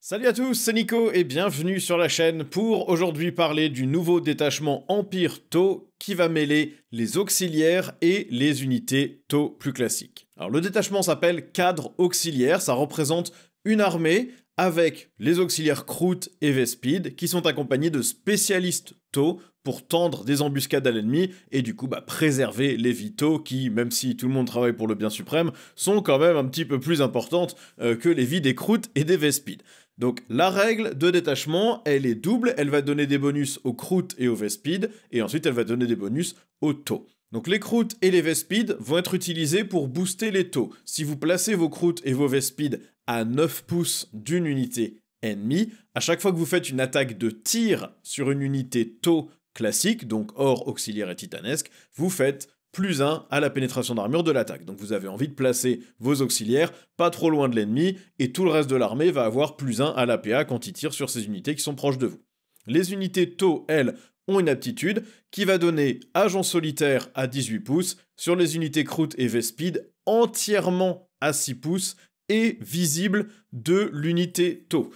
Salut à tous, c'est Nico et bienvenue sur la chaîne pour aujourd'hui parler du nouveau détachement Empire Tau qui va mêler les auxiliaires et les unités Tau plus classiques. Alors le détachement s'appelle Cadre Auxiliaire, ça représente une armée avec les auxiliaires Kroot et Vespid qui sont accompagnés de spécialistes Tau pour tendre des embuscades à l'ennemi et du coup préserver les vies Tau qui, même si tout le monde travaille pour le bien suprême, sont quand même un petit peu plus importantes que les vies des Kroot et des Vespid. Donc la règle de détachement, elle est double, elle va donner des bonus aux Kroot et aux Vespid, et ensuite elle va donner des bonus aux Tau. Donc les Kroot et les Vespid vont être utilisés pour booster les Tau. Si vous placez vos Kroot et vos Vespid à 9 pouces d'une unité ennemie, à chaque fois que vous faites une attaque de tir sur une unité Tau classique, donc or, auxiliaire et titanesque, vous faites +1 à la pénétration d'armure de l'attaque. Donc vous avez envie de placer vos auxiliaires pas trop loin de l'ennemi, et tout le reste de l'armée va avoir +1 à l'APA quand il tire sur ces unités qui sont proches de vous. Les unités Tau, elles, ont une aptitude qui va donner agent solitaire à 18 pouces, sur les unités Kroot et Vespid entièrement à 6 pouces, et visible de l'unité Tau.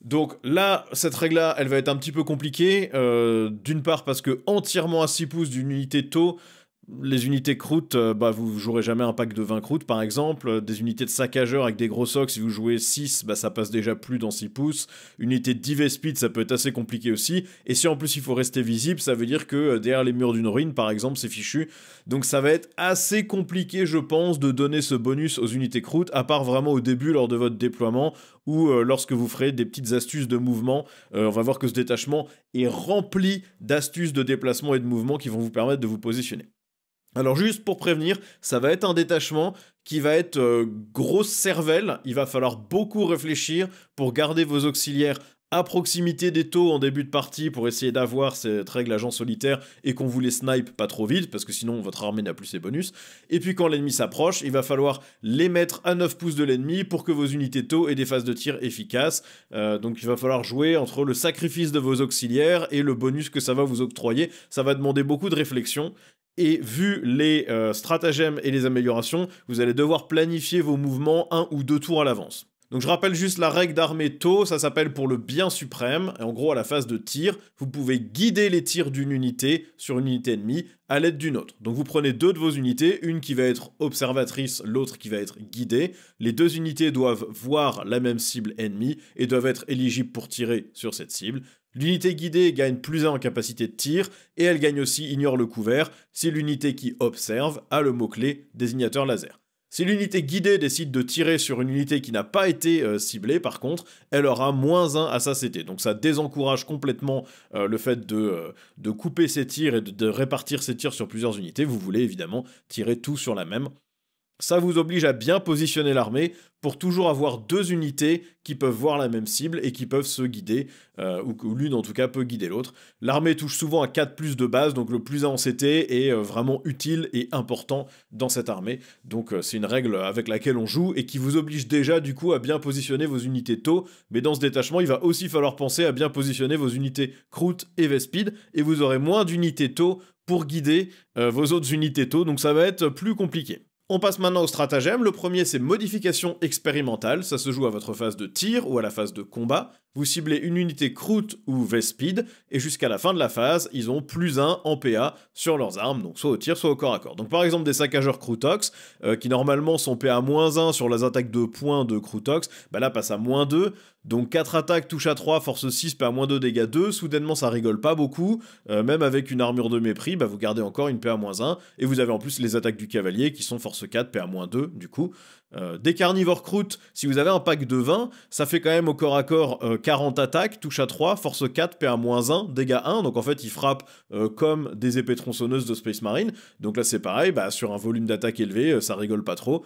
Donc là, cette règle-là, elle va être un petit peu compliquée, d'une part parce que entièrement à 6 pouces d'une unité Tau, les unités Kroot, vous jouerez jamais un pack de 20 Kroot par exemple. Des unités de saccageurs avec des gros socs, si vous jouez 6, ça passe déjà plus dans 6 pouces. Unité de Divespid, ça peut être assez compliqué aussi. Et si en plus il faut rester visible, ça veut dire que derrière les murs d'une ruine par exemple, c'est fichu. Donc ça va être assez compliqué je pense de donner ce bonus aux unités Kroot, à part vraiment au début lors de votre déploiement, ou lorsque vous ferez des petites astuces de mouvement. On va voir que ce détachement est rempli d'astuces de déplacement et de mouvement qui vont vous permettre de vous positionner. Alors juste pour prévenir, ça va être un détachement qui va être grosse cervelle, il va falloir beaucoup réfléchir pour garder vos auxiliaires à proximité des Tau en début de partie pour essayer d'avoir cette règle agent solitaire et qu'on vous les snipe pas trop vite parce que sinon votre armée n'a plus ses bonus. Et puis quand l'ennemi s'approche, il va falloir les mettre à 9 pouces de l'ennemi pour que vos unités Tau aient des phases de tir efficaces. Donc il va falloir jouer entre le sacrifice de vos auxiliaires et le bonus que ça va vous octroyer. Ça va demander beaucoup de réflexion. Et vu les stratagèmes et les améliorations, vous allez devoir planifier vos mouvements 1 ou 2 tours à l'avance. Donc je rappelle juste la règle d'armée Tau, ça s'appelle pour le bien suprême, et en gros à la phase de tir, vous pouvez guider les tirs d'une unité sur une unité ennemie à l'aide d'une autre. Donc vous prenez deux de vos unités, une qui va être observatrice, l'autre qui va être guidée. Les deux unités doivent voir la même cible ennemie et doivent être éligibles pour tirer sur cette cible. L'unité guidée gagne +1 en capacité de tir, et elle gagne aussi ignore le couvert si l'unité qui observe a le mot-clé désignateur laser. Si l'unité guidée décide de tirer sur une unité qui n'a pas été ciblée, par contre, elle aura -1 à sa CT. Donc ça désencourage complètement le fait de couper ses tirs et de répartir ses tirs sur plusieurs unités. Vous voulez évidemment tirer tout sur la même. Ça vous oblige à bien positionner l'armée pour toujours avoir deux unités qui peuvent voir la même cible et qui peuvent se guider, ou l'une en tout cas peut guider l'autre. L'armée touche souvent à 4+ de base, donc le +1 en CT est vraiment utile et important dans cette armée. Donc c'est une règle avec laquelle on joue et qui vous oblige déjà du coup à bien positionner vos unités Tau, mais dans ce détachement il va aussi falloir penser à bien positionner vos unités Kroot et Vespid, et vous aurez moins d'unités Tau pour guider vos autres unités Tau, donc ça va être plus compliqué. On passe maintenant au stratagème. Le premier, c'est modification expérimentale. Ça se joue à votre phase de tir ou à la phase de combat. Vous ciblez une unité Kroot ou Vespid, et jusqu'à la fin de la phase, ils ont +1 en PA sur leurs armes, donc soit au tir, soit au corps à corps. Donc par exemple des saccageurs Krootox, qui normalement sont PA -1 sur les attaques de points de Krootox, là passent à -2, donc 4 attaques, touche à 3, force 6, PA -2, dégâts 2, soudainement ça rigole pas beaucoup, même avec une armure de mépris, vous gardez encore une PA -1, et vous avez en plus les attaques du cavalier qui sont force 4, PA -2 du coup. Des carnivores Kroot, si vous avez un pack de 20, ça fait quand même au corps à corps 40 attaques, touche à 3, force 4, PA -1, dégâts 1, donc en fait ils frappent comme des épées tronçonneuses de Space Marine, donc là c'est pareil, sur un volume d'attaque élevé, ça rigole pas trop.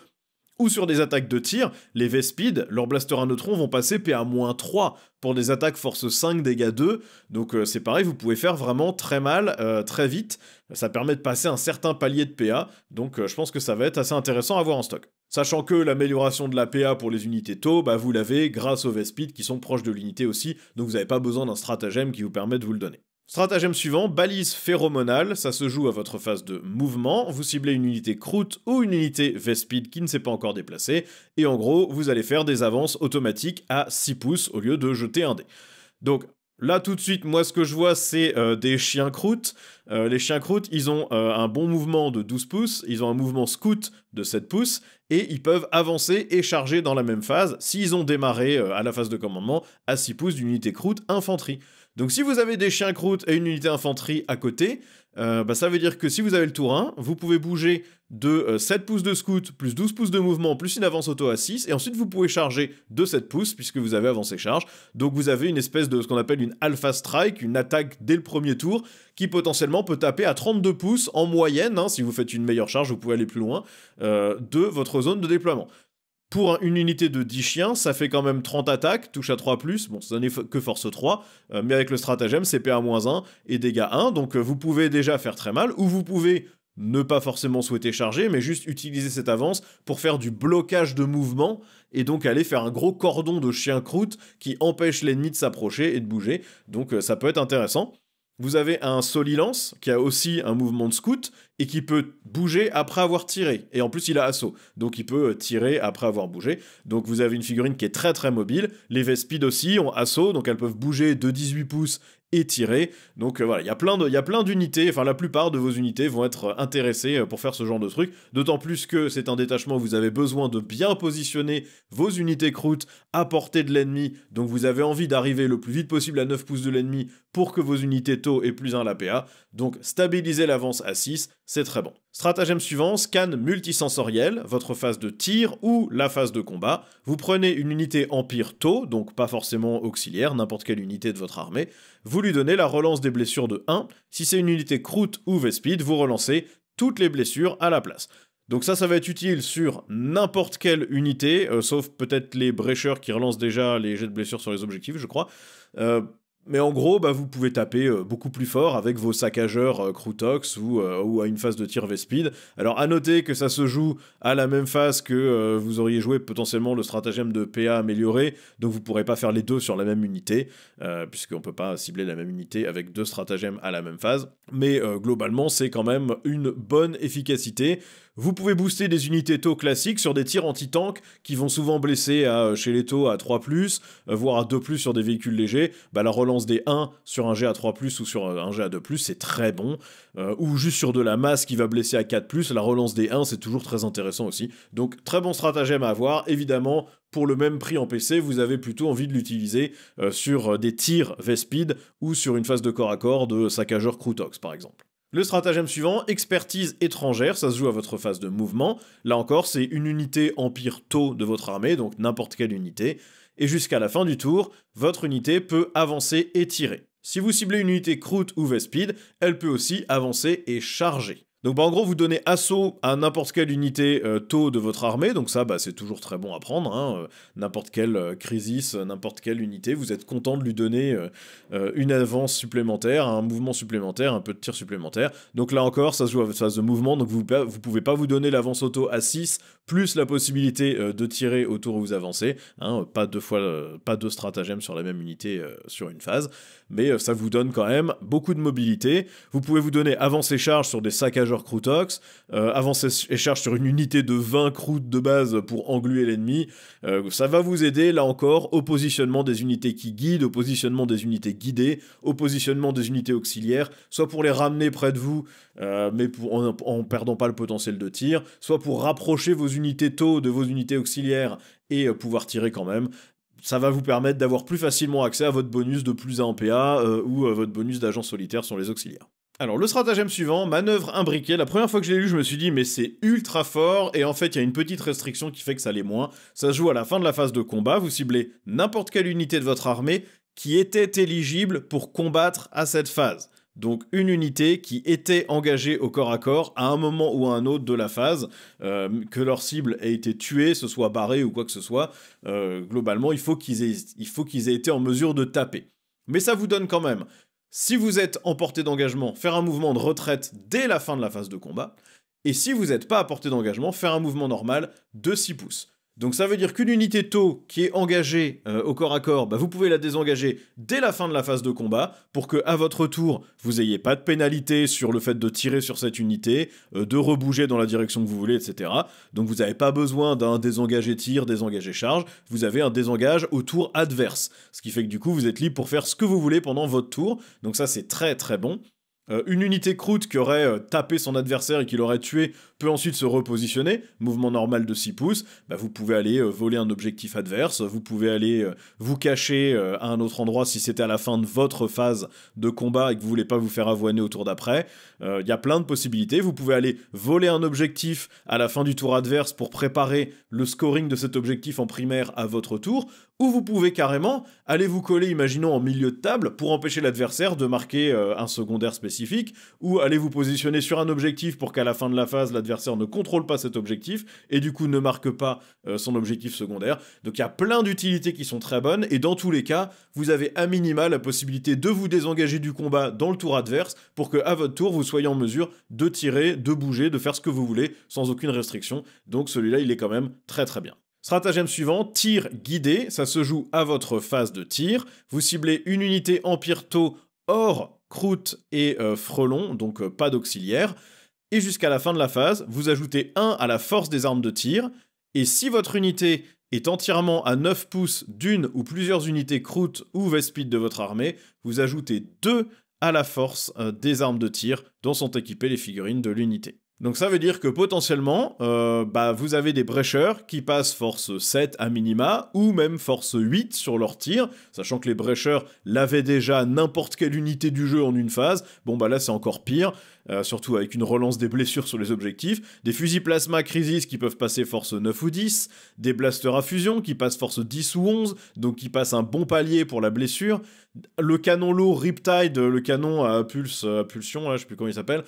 Ou sur des attaques de tir, les Vespid, leurs blasters à neutrons vont passer PA -3 pour des attaques force 5, dégâts 2, donc c'est pareil, vous pouvez faire vraiment très mal, très vite, ça permet de passer un certain palier de PA, donc je pense que ça va être assez intéressant à avoir en stock. Sachant que l'amélioration de la PA pour les unités Tau, vous l'avez grâce aux Vespid qui sont proches de l'unité aussi, donc vous n'avez pas besoin d'un stratagème qui vous permet de vous le donner. Stratagème suivant, balise phéromonale, ça se joue à votre phase de mouvement, vous ciblez une unité croûte ou une unité V-Speed qui ne s'est pas encore déplacée, et en gros, vous allez faire des avances automatiques à 6 pouces au lieu de jeter un dé. Donc là, tout de suite, moi, ce que je vois, c'est des chiens croûtes. Les chiens croûtes, ils ont un bon mouvement de 12 pouces, ils ont un mouvement scout de 7 pouces, et ils peuvent avancer et charger dans la même phase s'ils ont démarré à la phase de commandement à 6 pouces d'une unité croûte infanterie. Donc si vous avez des chiens croûtes et une unité infanterie à côté, ça veut dire que si vous avez le tour 1, vous pouvez bouger de 7 pouces de scout, plus 12 pouces de mouvement, plus une avance auto à 6, et ensuite vous pouvez charger de 7 pouces, puisque vous avez avancé charge. Donc vous avez une espèce de ce qu'on appelle une alpha strike, une attaque dès le premier tour, qui potentiellement peut taper à 32 pouces en moyenne, hein, si vous faites une meilleure charge, vous pouvez aller plus loin, de votre zone de déploiement. Pour une unité de 10 chiens, ça fait quand même 30 attaques, touche à 3+, bon ça n'est que force 3, mais avec le stratagème c'est PA-1 et dégâts 1, donc vous pouvez déjà faire très mal, ou vous pouvez ne pas forcément souhaiter charger, mais juste utiliser cette avance pour faire du blocage de mouvement, et donc aller faire un gros cordon de chiens croûtes qui empêche l'ennemi de s'approcher et de bouger, donc ça peut être intéressant. Vous avez un Solilance qui a aussi un mouvement de scout et qui peut bouger après avoir tiré. Et en plus, il a assaut. Donc, il peut tirer après avoir bougé. Donc, vous avez une figurine qui est très très mobile. Les V-Speed aussi ont assaut. Donc, elles peuvent bouger de 18 pouces et tirer. Donc, voilà, il y a plein d'unités. Enfin, la plupart de vos unités vont être intéressées pour faire ce genre de truc. D'autant plus que c'est un détachement où vous avez besoin de bien positionner vos unités croûtes à portée de l'ennemi. Donc, vous avez envie d'arriver le plus vite possible à 9 pouces de l'ennemi pour que vos unités taux aient plus 1 l'APA. Donc, stabiliser l'avance à 6, c'est très bon. Stratagème suivant, scan multisensoriel, votre phase de tir ou la phase de combat. Vous prenez une unité Empire taux, donc pas forcément auxiliaire, n'importe quelle unité de votre armée. Vous lui donnez la relance des blessures de 1. Si c'est une unité croûte ou V-Speed, vous relancez toutes les blessures à la place. Donc ça va être utile sur n'importe quelle unité, sauf peut-être les brécheurs qui relancent déjà les jets de blessures sur les objectifs, je crois. Mais en gros, vous pouvez taper beaucoup plus fort avec vos saccageurs Croutox ou à une phase de tir V-Speed. Alors à noter que ça se joue à la même phase que vous auriez joué potentiellement le stratagème de PA amélioré, donc vous pourrez pas faire les deux sur la même unité, puisqu'on peut pas cibler la même unité avec deux stratagèmes à la même phase. Mais globalement, c'est quand même une bonne efficacité. Vous pouvez booster des unités taux classiques sur des tirs anti-tank qui vont souvent blesser chez les taux à 3+, voire à 2+, sur des véhicules légers. La relance des 1 sur un jet à 3+, ou sur un jet à 2+, c'est très bon. Ou juste sur de la masse qui va blesser à 4+, la relance des 1, c'est toujours très intéressant aussi. Donc très bon stratagème à avoir. Évidemment, pour le même prix en PC, vous avez plutôt envie de l'utiliser sur des tirs V-Speed ou sur une phase de corps à corps de saccageur Croutox par exemple. Le stratagème suivant, expertise étrangère, ça se joue à votre phase de mouvement. Là encore, c'est une unité Empire taux de votre armée, donc n'importe quelle unité. Et jusqu'à la fin du tour, votre unité peut avancer et tirer. Si vous ciblez une unité croûte ou V-Speed, elle peut aussi avancer et charger. Donc en gros, vous donnez assaut à n'importe quelle unité taux de votre armée, donc ça c'est toujours très bon à prendre, hein, n'importe quelle crisis, n'importe quelle unité, vous êtes content de lui donner une avance supplémentaire, un mouvement supplémentaire, un peu de tir supplémentaire. Donc là encore, ça se joue à votre phase de mouvement, donc vous pouvez pas vous donner l'avance auto à 6, plus la possibilité de tirer au tour où vous avancez, hein, pas deux stratagèmes sur la même unité sur une phase, mais ça vous donne quand même beaucoup de mobilité. Vous pouvez vous donner avance et charge sur des saccages Croutox, avance et charge sur une unité de 20 croûtes de base pour engluer l'ennemi. Ça va vous aider, là encore, au positionnement des unités qui guident, au positionnement des unités guidées, au positionnement des unités auxiliaires, soit pour les ramener près de vous, mais en perdant pas le potentiel de tir, soit pour rapprocher vos unités taux de vos unités auxiliaires et pouvoir tirer quand même. Ça va vous permettre d'avoir plus facilement accès à votre bonus de plus 1 en PA ou votre bonus d'agent solitaire sur les auxiliaires. Alors, le stratagème suivant, manœuvre imbriquée. La première fois que je l'ai lu, je me suis dit, mais c'est ultra fort, et en fait, il y a une petite restriction qui fait que ça l'est moins. Ça se joue à la fin de la phase de combat, vous ciblez n'importe quelle unité de votre armée qui était éligible pour combattre à cette phase. Donc, une unité qui était engagée au corps à corps à un moment ou à un autre de la phase, que leur cible ait été tuée, se soit barrée ou quoi que ce soit. Globalement, il faut qu'ils aient été en mesure de taper. Mais ça vous donne quand même... Si vous êtes en portée d'engagement, faire un mouvement de retraite dès la fin de la phase de combat. Et si vous n'êtes pas à portée d'engagement, faire un mouvement normal de 6 pouces. Donc ça veut dire qu'une unité tau qui est engagée au corps à corps, vous pouvez la désengager dès la fin de la phase de combat pour que à votre tour, vous n'ayez pas de pénalité sur le fait de tirer sur cette unité, de rebouger dans la direction que vous voulez, etc. Donc vous n'avez pas besoin d'un désengagé tir, désengagé charge, vous avez un désengage au tour adverse. Ce qui fait que du coup, vous êtes libre pour faire ce que vous voulez pendant votre tour. Donc ça, c'est très très bon. Une unité croûte qui aurait tapé son adversaire et qui l'aurait tué peut ensuite se repositionner, mouvement normal de 6 pouces, vous pouvez aller voler un objectif adverse, vous pouvez aller vous cacher à un autre endroit si c'était à la fin de votre phase de combat et que vous voulez pas vous faire avoiner au tour d'après. Il y a plein de possibilités, vous pouvez aller voler un objectif à la fin du tour adverse pour préparer le scoring de cet objectif en primaire à votre tour, ou vous pouvez carrément aller vous coller, imaginons, en milieu de table pour empêcher l'adversaire de marquer un secondaire spécifique, ou aller vous positionner sur un objectif pour qu'à la fin de la phase, l'adversaire ne contrôle pas cet objectif, et du coup ne marque pas son objectif secondaire. Donc il y a plein d'utilités qui sont très bonnes, et dans tous les cas, vous avez à minima la possibilité de vous désengager du combat dans le tour adverse, pour que à votre tour, vous soyez en mesure de tirer, de bouger, de faire ce que vous voulez, sans aucune restriction. Donc celui-là, il est quand même très très bien. Stratagème suivant, tir guidé, ça se joue à votre phase de tir. Vous ciblez une unité Empire Tau hors croûte et frelon, donc pas d'auxiliaire. Et jusqu'à la fin de la phase, vous ajoutez 1 à la force des armes de tir. Et si votre unité est entièrement à 9 pouces d'une ou plusieurs unités croûte ou Vespid de votre armée, vous ajoutez 2 à la force des armes de tir dont sont équipées les figurines de l'unité. Donc ça veut dire que potentiellement, vous avez des brécheurs qui passent force 7 à minima, ou même force 8 sur leur tir, sachant que les brécheurs l'avaient déjà n'importe quelle unité du jeu en une phase. Bon là c'est encore pire, surtout avec une relance des blessures sur les objectifs. Des fusils plasma Crisis qui peuvent passer force 9 ou 10, des blasters à fusion qui passent force 10 ou 11, donc qui passent un bon palier pour la blessure. Le canon lourd Riptide, le canon à pulsion, là, je sais plus comment il s'appelle,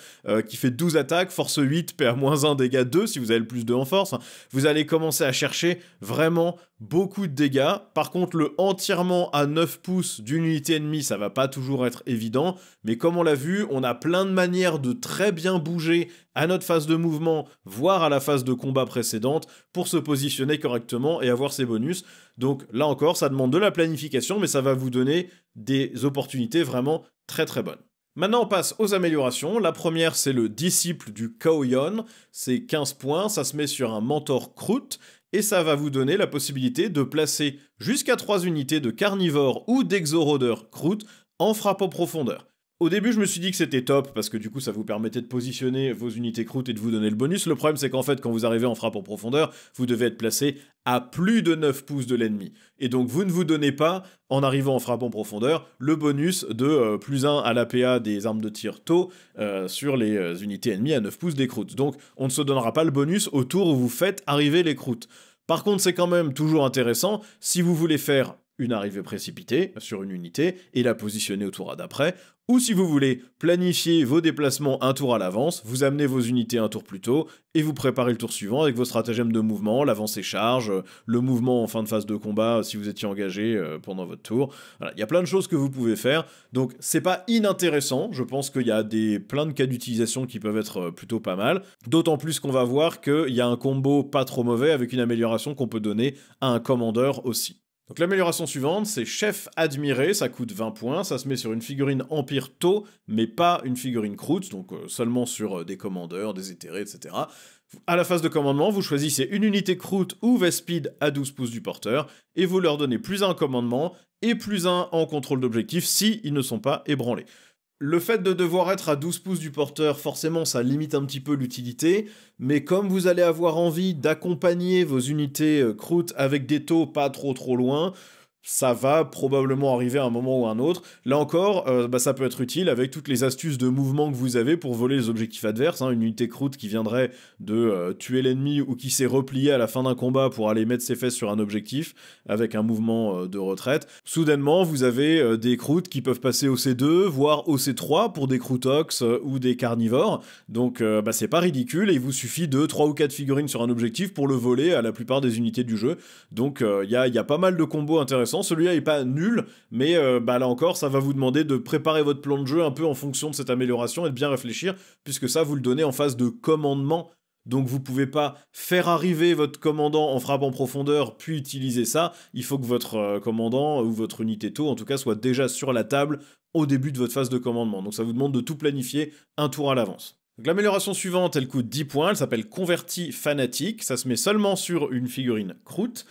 qui fait 12 attaques, force 8, PA-1, dégâts 2, si vous avez le plus 2 en force. Vous allez commencer à chercher vraiment beaucoup de dégâts. Par contre, le entièrement à 9 pouces d'une unité ennemie, ça va pas toujours être évident, mais comme on l'a vu, on a plein de manières de très bien bouger à notre phase de mouvement, voire à la phase de combat précédente, pour se positionner correctement et avoir ses bonus. Donc là encore, ça demande de la planification, mais ça va vous donner des opportunités vraiment très très bonnes. Maintenant, on passe aux améliorations. La première, c'est le disciple du Kaoyon. C'est 15 points, ça se met sur un mentor croûte, et ça va vous donner la possibilité de placer jusqu'à 3 unités de carnivores ou d'exorodeurs croûte en frappe en profondeur. Au début, je me suis dit que c'était top, parce que du coup, ça vous permettait de positionner vos unités croûte et de vous donner le bonus. Le problème, c'est qu'en fait, quand vous arrivez en frappe en profondeur, vous devez être placé à plus de 9 pouces de l'ennemi. Et donc, vous ne vous donnez pas, en arrivant en frappe en profondeur, le bonus de plus 1 à l'APA des armes de tir tau sur les unités ennemies à 9 pouces des croûtes. Donc, on ne se donnera pas le bonus au tour où vous faites arriver les croûtes. Par contre, c'est quand même toujours intéressant, si vous voulez faire une arrivée précipitée sur une unité et la positionner au tour d'après, ou si vous voulez planifier vos déplacements un tour à l'avance, vous amenez vos unités un tour plus tôt et vous préparez le tour suivant avec vos stratagèmes de mouvement, l'avancée charge, le mouvement en fin de phase de combat si vous étiez engagé pendant votre tour. Voilà, il y a plein de choses que vous pouvez faire, donc c'est pas inintéressant, je pense qu'il y a plein de cas d'utilisation qui peuvent être plutôt pas mal, d'autant plus qu'on va voir qu'il y a un combo pas trop mauvais avec une amélioration qu'on peut donner à un commandeur aussi. Donc l'amélioration suivante, c'est Chef Admiré, ça coûte 20 points, ça se met sur une figurine Empire Tau, mais pas une figurine croûte, donc seulement sur des commandeurs, des éthérés, etc. À la phase de commandement, vous choisissez une unité croûte ou Vespid à 12 pouces du porteur, et vous leur donnez plus 1 en commandement, et plus 1 en contrôle d'objectif si ils ne sont pas ébranlés. Le fait de devoir être à 12 pouces du porteur, forcément, ça limite un petit peu l'utilité, mais comme vous allez avoir envie d'accompagner vos unités croûte avec des taux pas trop loin, ça va probablement arriver à un moment ou à un autre. Là encore, ça peut être utile avec toutes les astuces de mouvement que vous avez pour voler les objectifs adverses. Une unité croûte qui viendrait de tuer l'ennemi ou qui s'est repliée à la fin d'un combat pour aller mettre ses fesses sur un objectif avec un mouvement de retraite. Soudainement, vous avez des croûtes qui peuvent passer au C2, voire au C3 pour des croûtox ou des carnivores. Donc c'est pas ridicule et il vous suffit de 3 ou 4 figurines sur un objectif pour le voler à la plupart des unités du jeu. Donc il y a pas mal de combos intéressants. Celui-là est pas nul, mais là encore, ça va vous demander de préparer votre plan de jeu un peu en fonction de cette amélioration et de bien réfléchir, puisque ça, vous le donnez en phase de commandement donc vous pouvez pas faire arriver votre commandant en frappe en profondeur puis utiliser ça. Il faut que votre commandant ou votre unité tôt en tout cas soit déjà sur la table au début de votre phase de commandement. Donc ça vous demande de tout planifier un tour à l'avance. L'amélioration suivante, elle coûte 10 points, elle s'appelle Converti Fanatique, ça se met seulement sur une figurine croûte,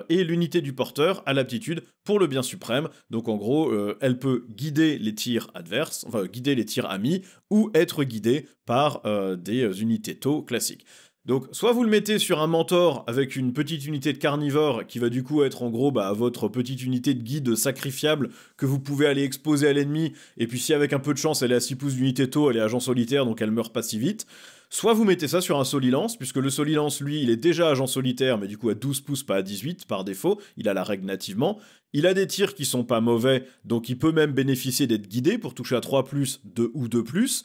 et l'unité du porteur a l'aptitude pour le bien suprême, donc en gros, elle peut guider les tirs adverses, enfin guider les tirs amis, ou être guidée par des unités taux classiques. Donc, soit vous le mettez sur un mentor avec une petite unité de carnivore qui va du coup être en gros votre petite unité de guide sacrifiable que vous pouvez aller exposer à l'ennemi, et puis si avec un peu de chance elle est à 6 pouces d'unité tôt, elle est agent solitaire donc elle meurt pas si vite. Soit vous mettez ça sur un solilance, puisque le solilance lui il est déjà agent solitaire mais du coup à 12 pouces pas à 18 par défaut, il a la règle nativement. Il a des tirs qui sont pas mauvais, donc il peut même bénéficier d'être guidé pour toucher à 3+, 2 ou 2+.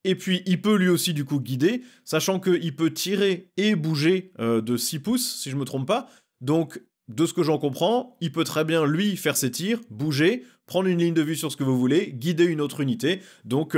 Et puis, il peut lui aussi, du coup, guider, sachant qu'il peut tirer et bouger de 6 pouces, si je me trompe pas. Donc, de ce que j'en comprends, il peut très bien, lui, faire ses tirs, bouger, prendre une ligne de vue sur ce que vous voulez, guider une autre unité. Donc,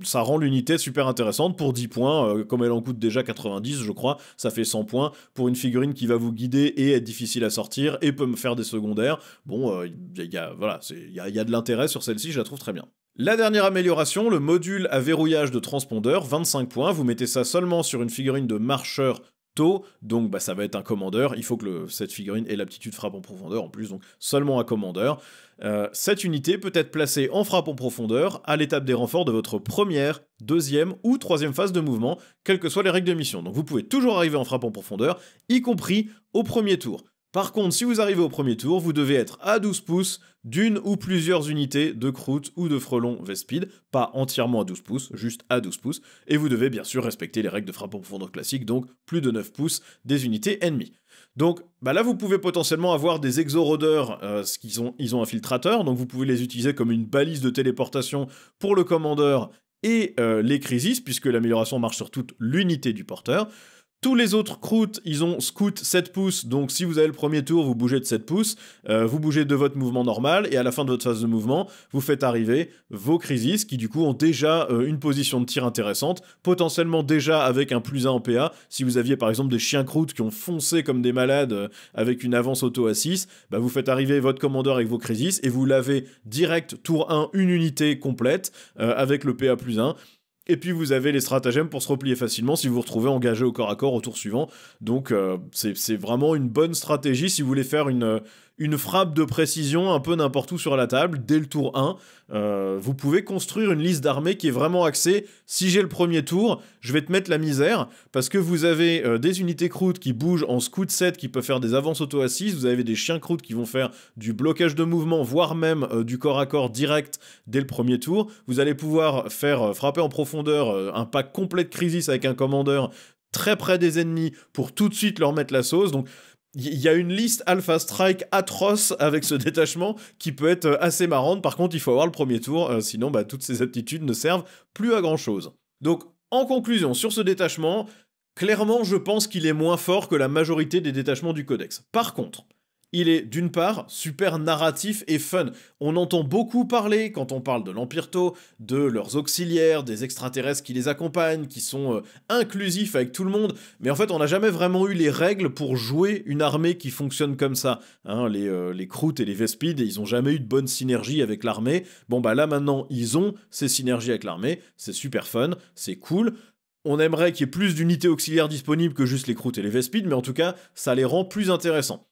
ça rend l'unité super intéressante pour 10 points, comme elle en coûte déjà 90, je crois. Ça fait 100 points pour une figurine qui va vous guider et être difficile à sortir et peut me faire des secondaires. Bon, il y a de l'intérêt sur celle-ci, je la trouve très bien. La dernière amélioration, le module à verrouillage de transpondeur, 25 points, vous mettez ça seulement sur une figurine de marcheur tôt, donc ça va être un commandeur, il faut que cette figurine ait l'aptitude frappe en profondeur en plus, donc seulement un commandeur. Cette unité peut être placée en frappe en profondeur à l'étape des renforts de votre première, deuxième ou troisième phase de mouvement, quelles que soient les règles de mission. Donc vous pouvez toujours arriver en frappe en profondeur, y compris au premier tour. Par contre, si vous arrivez au premier tour, vous devez être à 12 pouces d'une ou plusieurs unités de croûte ou de frelon Vespide, pas entièrement à 12 pouces, juste à 12 pouces, et vous devez bien sûr respecter les règles de frappe en profondeur classique, donc plus de 9 pouces des unités ennemies. Donc là, vous pouvez potentiellement avoir des exorodeurs, ils ont un filtrateur, donc vous pouvez les utiliser comme une balise de téléportation pour le commandeur et les crisis, puisque l'amélioration marche sur toute l'unité du porteur. Tous les autres croûtes, ils ont scout 7 pouces, donc si vous avez le premier tour, vous bougez de 7 pouces, vous bougez de votre mouvement normal, et à la fin de votre phase de mouvement, vous faites arriver vos crisis, qui du coup ont déjà une position de tir intéressante, potentiellement déjà avec un +1 en PA, si vous aviez par exemple des chiens croûtes qui ont foncé comme des malades avec une avance auto à 6, vous faites arriver votre commandeur avec vos crisis, et vous l'avez direct, tour 1, une unité complète, avec le PA +1, et puis vous avez les stratagèmes pour se replier facilement si vous vous retrouvez engagé au corps à corps au tour suivant. Donc c'est vraiment une bonne stratégie si vous voulez faire une frappe de précision un peu n'importe où sur la table, dès le tour 1. Vous pouvez construire une liste d'armées qui est vraiment axée, si j'ai le premier tour, je vais te mettre la misère, parce que vous avez des unités croûtes qui bougent en scout 7, qui peuvent faire des avances auto-assises, vous avez des chiens croûtes qui vont faire du blocage de mouvement, voire même du corps à corps direct dès le premier tour. Vous allez pouvoir faire frapper en profondeur un pack complet de crisis avec un commandeur très près des ennemis pour tout de suite leur mettre la sauce. Donc il y a une liste Alpha Strike atroce avec ce détachement qui peut être assez marrante. Par contre, il faut avoir le premier tour, sinon toutes ces aptitudes ne servent plus à grand chose. Donc, en conclusion, sur ce détachement, clairement, je pense qu'il est moins fort que la majorité des détachements du Codex. Par contre, il est d'une part super narratif et fun. On entend beaucoup parler, quand on parle de l'Empire Tau, de leurs auxiliaires, des extraterrestres qui les accompagnent, qui sont inclusifs avec tout le monde, mais en fait on n'a jamais vraiment eu les règles pour jouer une armée qui fonctionne comme ça. Hein, les croûtes et les Vespides, ils n'ont jamais eu de bonne synergie avec l'armée. Bon là maintenant ils ont ces synergies avec l'armée, c'est super fun, c'est cool. On aimerait qu'il y ait plus d'unités auxiliaires disponibles que juste les croûtes et les Vespides, mais en tout cas ça les rend plus intéressants.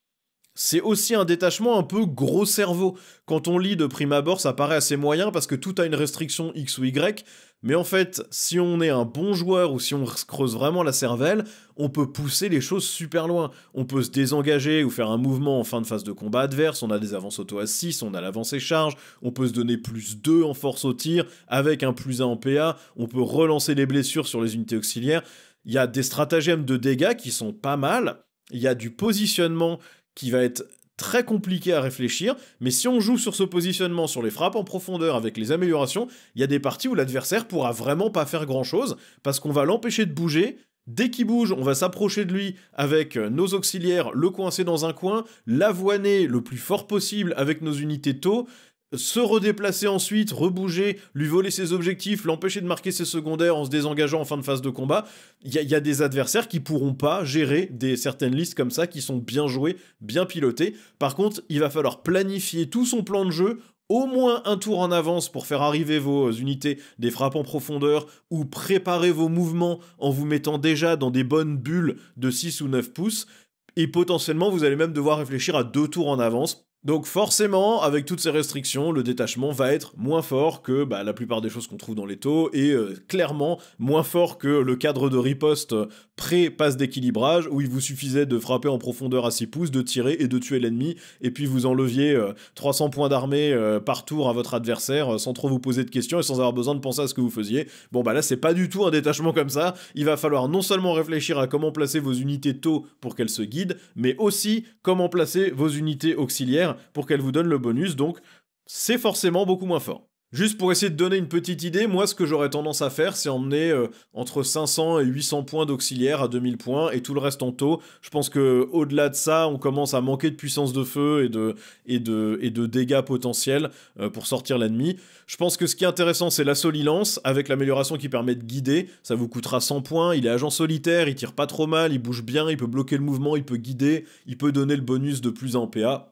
C'est aussi un détachement un peu gros cerveau. Quand on lit de prime abord, ça paraît assez moyen parce que tout a une restriction X ou Y, mais en fait, si on est un bon joueur ou si on creuse vraiment la cervelle, on peut pousser les choses super loin. On peut se désengager ou faire un mouvement en fin de phase de combat adverse, on a des avances auto à 6, on a l'avance et charge, on peut se donner +2 en force au tir avec un +1 en PA, on peut relancer les blessures sur les unités auxiliaires. Il y a des stratagèmes de dégâts qui sont pas mal, il y a du positionnement qui va être très compliqué à réfléchir, mais si on joue sur ce positionnement, sur les frappes en profondeur avec les améliorations, il y a des parties où l'adversaire pourra vraiment pas faire grand chose, parce qu'on va l'empêcher de bouger. Dès qu'il bouge, on va s'approcher de lui avec nos auxiliaires, le coincer dans un coin, l'avoiner le plus fort possible avec nos unités taux, se redéplacer ensuite, rebouger, lui voler ses objectifs, l'empêcher de marquer ses secondaires en se désengageant en fin de phase de combat. Il y a des adversaires qui pourront pas gérer certaines listes comme ça, qui sont bien jouées, bien pilotées. Par contre, il va falloir planifier tout son plan de jeu au moins un tour en avance pour faire arriver vos unités des frappes en profondeur ou préparer vos mouvements en vous mettant déjà dans des bonnes bulles de 6 ou 9 pouces. Et potentiellement, vous allez même devoir réfléchir à 2 tours en avance. Donc forcément, avec toutes ces restrictions, le détachement va être moins fort que la plupart des choses qu'on trouve dans les taux, et clairement moins fort que le cadre de riposte pré-passe d'équilibrage, où il vous suffisait de frapper en profondeur à 6 pouces, de tirer et de tuer l'ennemi, et puis vous enleviez 300 points d'armée par tour à votre adversaire, sans trop vous poser de questions et sans avoir besoin de penser à ce que vous faisiez. Bon là c'est pas du tout un détachement comme ça, il va falloir non seulement réfléchir à comment placer vos unités taux pour qu'elles se guident, mais aussi comment placer vos unités auxiliaires pour qu'elle vous donne le bonus, donc c'est forcément beaucoup moins fort. Juste pour essayer de donner une petite idée, moi ce que j'aurais tendance à faire, c'est emmener entre 500 et 800 points d'auxiliaire à 2000 points et tout le reste en taux. Je pense que au-delà de ça, on commence à manquer de puissance de feu et de dégâts potentiels pour sortir l'ennemi. Je pense que ce qui est intéressant, c'est la solilance, avec l'amélioration qui permet de guider. Ça vous coûtera 100 points, il est agent solitaire, il tire pas trop mal, il bouge bien, il peut bloquer le mouvement, il peut guider, il peut donner le bonus de plus 1 en PA.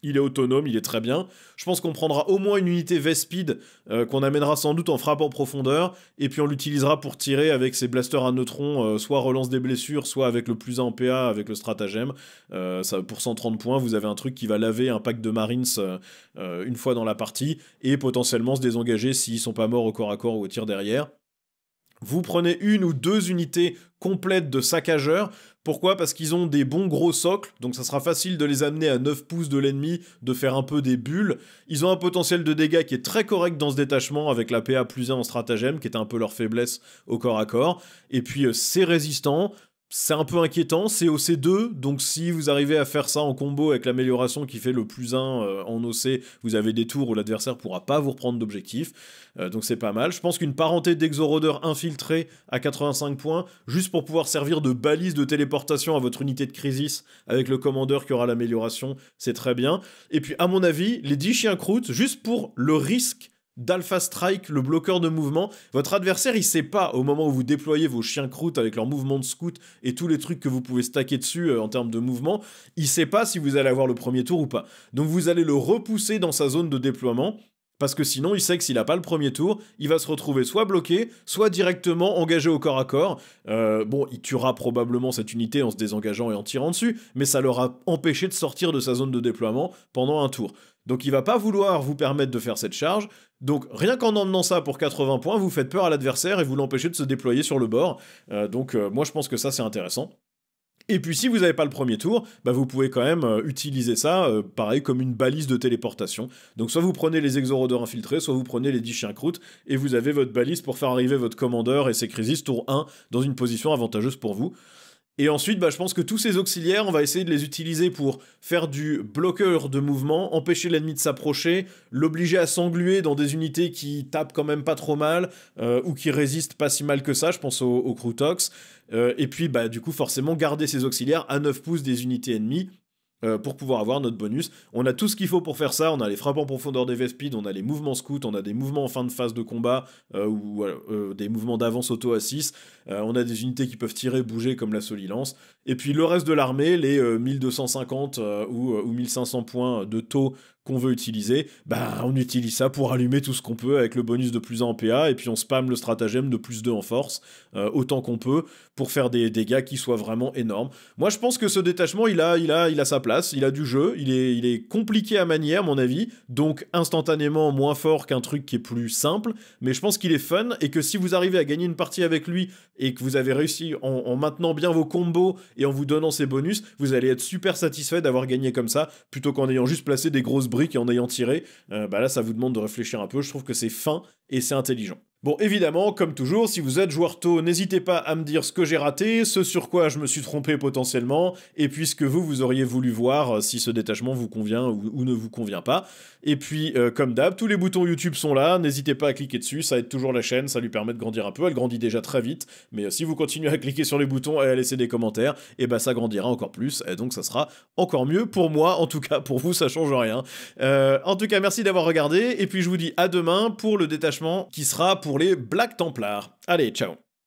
Il est autonome, il est très bien. Je pense qu'on prendra au moins une unité V-Speed qu'on amènera sans doute en frappe en profondeur, et puis on l'utilisera pour tirer avec ses blasters à neutrons, soit relance des blessures, soit avec le plus 1 en PA avec le stratagème. Ça, pour 130 points, vous avez un truc qui va laver un pack de Marines une fois dans la partie, et potentiellement se désengager s'ils sont pas morts au corps à corps ou au tir derrière. Vous prenez 1 ou 2 unités complètes de saccageurs. Pourquoi ? Parce qu'ils ont des bons gros socles, donc ça sera facile de les amener à 9 pouces de l'ennemi, de faire un peu des bulles. Ils ont un potentiel de dégâts qui est très correct dans ce détachement, avec la PA plus 1 en stratagème, qui est un peu leur faiblesse au corps à corps. Et puis c'est résistant. C'est un peu inquiétant, c'est OC2, donc si vous arrivez à faire ça en combo avec l'amélioration qui fait le plus 1 en OC, vous avez des tours où l'adversaire pourra pas vous reprendre d'objectif, donc c'est pas mal. Je pense qu'une parenté d'exorodeur infiltré à 85 points, juste pour pouvoir servir de balise de téléportation à votre unité de crisis avec le commandeur qui aura l'amélioration, c'est très bien. Et puis à mon avis, les 10 chiens croûtes, juste pour le risque d'Alpha Strike, le bloqueur de mouvement, votre adversaire il sait pas au moment où vous déployez vos chiens croûtes avec leur mouvement de scout et tous les trucs que vous pouvez stacker dessus en termes de mouvement, il sait pas si vous allez avoir le premier tour ou pas. Donc vous allez le repousser dans sa zone de déploiement, parce que sinon il sait que s'il a pas le premier tour, il va se retrouver soit bloqué, soit directement engagé au corps à corps. Bon, il tuera probablement cette unité en se désengageant et en tirant dessus, mais ça l'aura empêché de sortir de sa zone de déploiement pendant un tour. Donc il va pas vouloir vous permettre de faire cette charge, donc rien qu'en emmenant ça pour 80 points, vous faites peur à l'adversaire et vous l'empêchez de se déployer sur le bord. Moi je pense que ça c'est intéressant. Et puis si vous n'avez pas le premier tour, vous pouvez quand même utiliser ça, pareil, comme une balise de téléportation. Donc soit vous prenez les exorodeurs infiltrés, soit vous prenez les 10 chiens croûtes, et vous avez votre balise pour faire arriver votre commandeur et ses crisis tour 1 dans une position avantageuse pour vous. Et ensuite, je pense que tous ces auxiliaires, on va essayer de les utiliser pour faire du bloqueur de mouvement, empêcher l'ennemi de s'approcher, l'obliger à s'engluer dans des unités qui tapent quand même pas trop mal, ou qui résistent pas si mal que ça, je pense au Crutox. Et puis, du coup, forcément, garder ces auxiliaires à 9 pouces des unités ennemies, pour pouvoir avoir notre bonus. On a tout ce qu'il faut pour faire ça, on a les frappes en profondeur des V-Speed, on a les mouvements scouts, on a des mouvements en fin de phase de combat, ou des mouvements d'avance auto à 6, on a des unités qui peuvent tirer, bouger comme la solilance, et puis le reste de l'armée, les 1250 ou 1500 points de taux qu'on veut utiliser, on utilise ça pour allumer tout ce qu'on peut avec le bonus de plus 1 en PA, et puis on spamme le stratagème de plus 2 en force, autant qu'on peut, pour faire des dégâts qui soient vraiment énormes. Moi je pense que ce détachement, il a sa place, il a du jeu, il est compliqué à manier à mon avis, donc instantanément moins fort qu'un truc qui est plus simple, mais je pense qu'il est fun, et que si vous arrivez à gagner une partie avec lui, et que vous avez réussi en maintenant bien vos combos, et en vous donnant ses bonus, vous allez être super satisfait d'avoir gagné comme ça, plutôt qu'en ayant juste placé des grosses briques et en ayant tiré. Là ça vous demande de réfléchir un peu, je trouve que c'est fin et c'est intelligent. Bon, évidemment, comme toujours, si vous êtes joueur taux, n'hésitez pas à me dire ce que j'ai raté, ce sur quoi je me suis trompé potentiellement, et puis ce que vous auriez voulu voir si ce détachement vous convient ou ne vous convient pas. Et puis, comme d'hab, tous les boutons YouTube sont là, n'hésitez pas à cliquer dessus, ça aide toujours la chaîne, ça lui permet de grandir un peu, elle grandit déjà très vite, mais si vous continuez à cliquer sur les boutons et à laisser des commentaires, et bah ça grandira encore plus, et donc ça sera encore mieux pour moi, en tout cas pour vous ça change rien. En tout cas, merci d'avoir regardé, et puis je vous dis à demain pour le détachement qui sera pour les Black Templars. Allez, ciao.